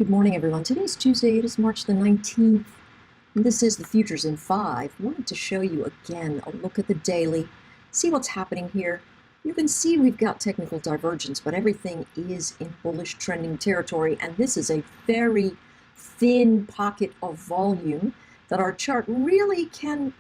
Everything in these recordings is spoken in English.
Good morning, everyone. Today's Tuesday. It is March the 19th. And this is the futures in 5. I wanted to show you again a look at the daily, see what's happening here. You can see we've got technical divergence, but everything is in bullish trending territory. And this is a very thin pocket of volume that our chart really can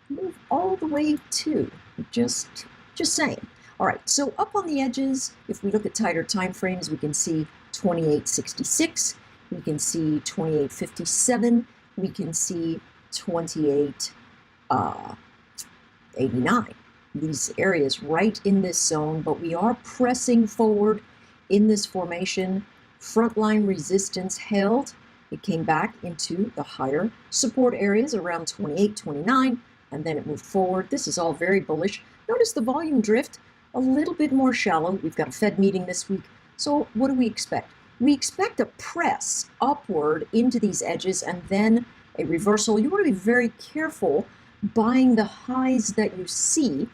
move all the way to. Just saying. All right, so up on the edges, if we look at tighter time frames, we can see 28.66, we can see 28.57, we can see 28.89. These areas right in this zone, but we are pressing forward in this formation. Frontline resistance held. It came back into the higher support areas around 28, 29, and then it moved forward. This is all very bullish. Notice the volume drift a little bit more shallow. We've got a Fed meeting this week. So what do we expect? We expect a press upward into these edges and then a reversal. You want to be very careful buying the highs that you see,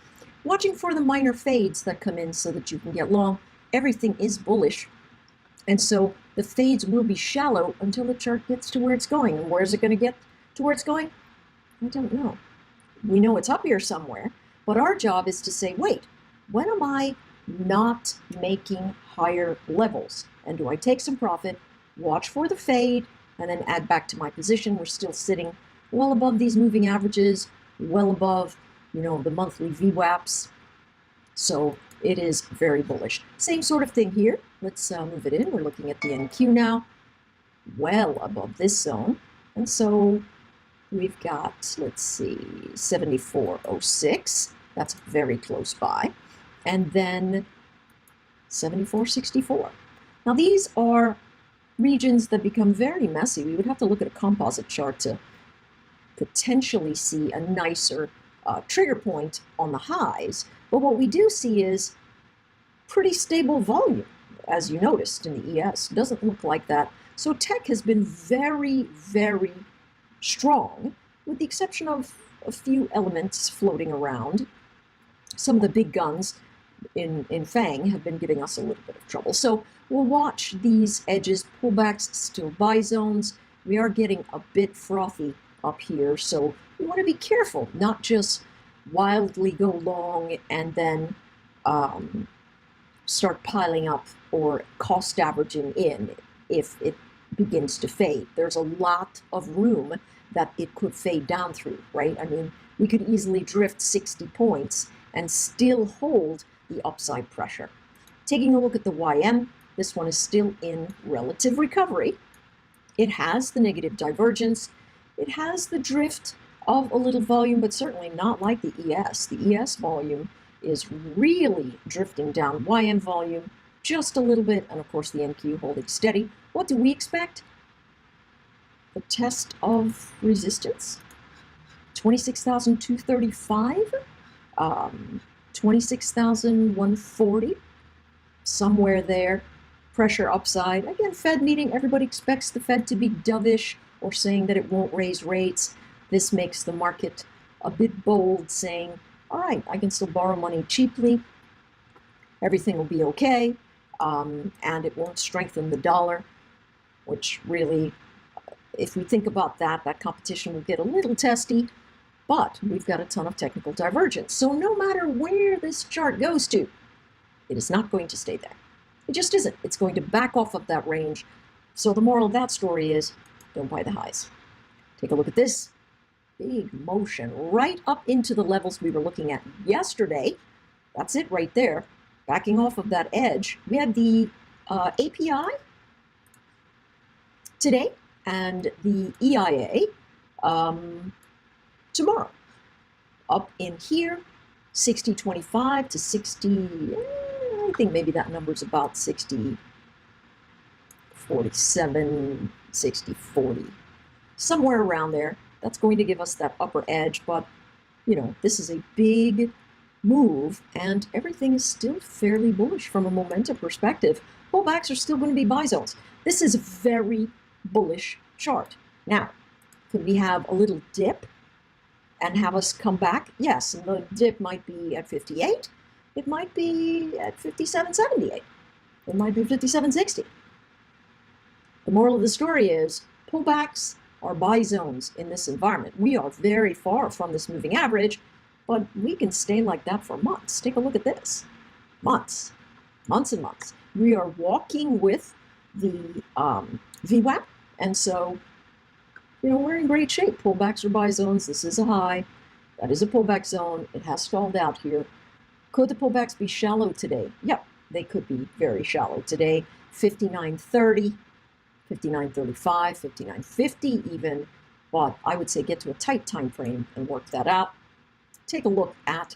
watching for the minor fades that come in so that you can get long. Everything is bullish. And so the fades will be shallow until the chart gets to where it's going. And where is it going to get to where it's going? I don't know. We know it's up here somewhere, but our job is to say, wait, when am I not making higher levels? And do I take some profit, watch for the fade, and then add back to my position? We're still sitting well above these moving averages, well above, the monthly VWAPs. So it is very bullish. Same sort of thing here. Let's move it in. We're looking at the NQ now, well above this zone. And so we've got, let's see, 74.06. That's very close by. And then 74.64. Now these are regions that become very messy. We would have to look at a composite chart to potentially see a nicer trigger point on the highs. But what we do see is pretty stable volume, as you noticed in the ES. Doesn't look like that. So tech has been very, very strong, with the exception of a few elements floating around. Some of the big guns in FANG have been giving us a little bit of trouble. So we'll watch these edges, pullbacks, still buy zones. We are getting a bit frothy up here, so we want to be careful, not just wildly go long and then start piling up or cost averaging in if it begins to fade. There's a lot of room that it could fade down through, right? I mean, we could easily drift 60 points and still hold the upside pressure. Taking a look at the YM, this one is still in relative recovery. It has the negative divergence. It has the drift of a little volume, but certainly not like the ES. The ES volume is really drifting down. YM volume just a little bit, and of course the NQ holding steady. What do we expect? The test of resistance, 26,235. 26,140, somewhere there. Pressure upside. Again, Fed meeting. Everybody expects the Fed to be dovish or saying that it won't raise rates. This makes the market a bit bold, saying, all right, I can still borrow money cheaply. Everything will be okay, and it won't strengthen the dollar, which really, if we think about that, that competition will get a little testy. But we've got a ton of technical divergence. So no matter where this chart goes to, it is not going to stay there. It just isn't. It's going to back off of that range. So the moral of that story is, don't buy the highs. Take a look at this. Big motion right up into the levels we were looking at yesterday. That's it right there. Backing off of that edge. We had the API today and the EIA tomorrow. Up in here, 60.25 to 60, I think maybe that number's about 60.47, 60.40, somewhere around there. That's going to give us that upper edge, but this is a big move and everything is still fairly bullish from a momentum perspective. Pullbacks are still going to be buy zones. This is a very bullish chart. Now, could we have a little dip and have us come back? Yes, and the dip might be at 58. It might be at 57.78. It might be 57.60. The moral of the story is pullbacks are buy zones in this environment. We are very far from this moving average, but we can stay like that for months. Take a look at this. Months and months. We are walking with the VWAP, and so, we're in great shape. Pullbacks are buy zones. This is a high. That is a pullback zone. It has stalled out here. Could the pullbacks be shallow today? Yep, they could be very shallow today. 59.30, 59.35, 59.50 even, but I would say get to a tight time frame and work that out. Take a look at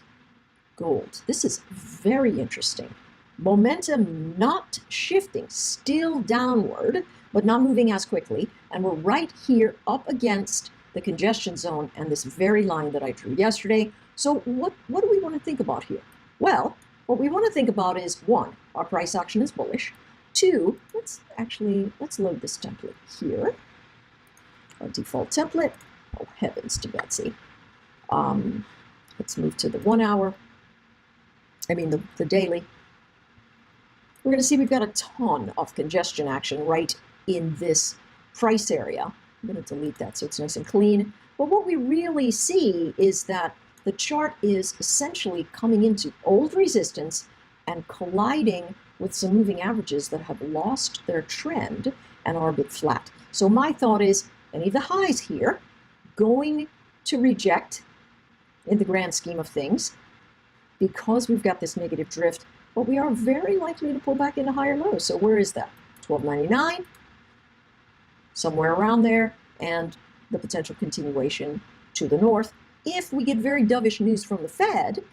gold. This is very interesting. Momentum not shifting, still downward, but not moving as quickly. And we're right here up against the congestion zone and this very line that I drew yesterday. So what do we want to think about here? Well, what we want to think about is, one, our price action is bullish. Two, let's load this template here. Our default template. Oh, heavens to Betsy. Let's move to the 1 hour. The daily. We're going to see we've got a ton of congestion action right in this price area. I'm going to delete that so it's nice and clean. But what we really see is that the chart is essentially coming into old resistance and colliding with some moving averages that have lost their trend and are a bit flat. So my thought is any of the highs here going to reject in the grand scheme of things because we've got this negative drift, but we are very likely to pull back into higher lows. So where is that? 12.99, somewhere around there, and the potential continuation to the north. If we get very dovish news from the Fed,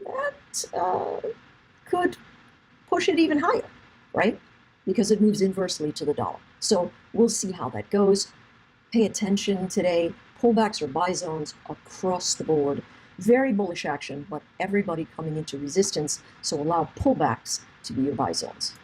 that could push it even higher, right? Because it moves inversely to the dollar. So we'll see how that goes. Pay attention today. Pullbacks are buy zones across the board. Very bullish action, but everybody coming into resistance. So allow pullbacks to be your buy zones.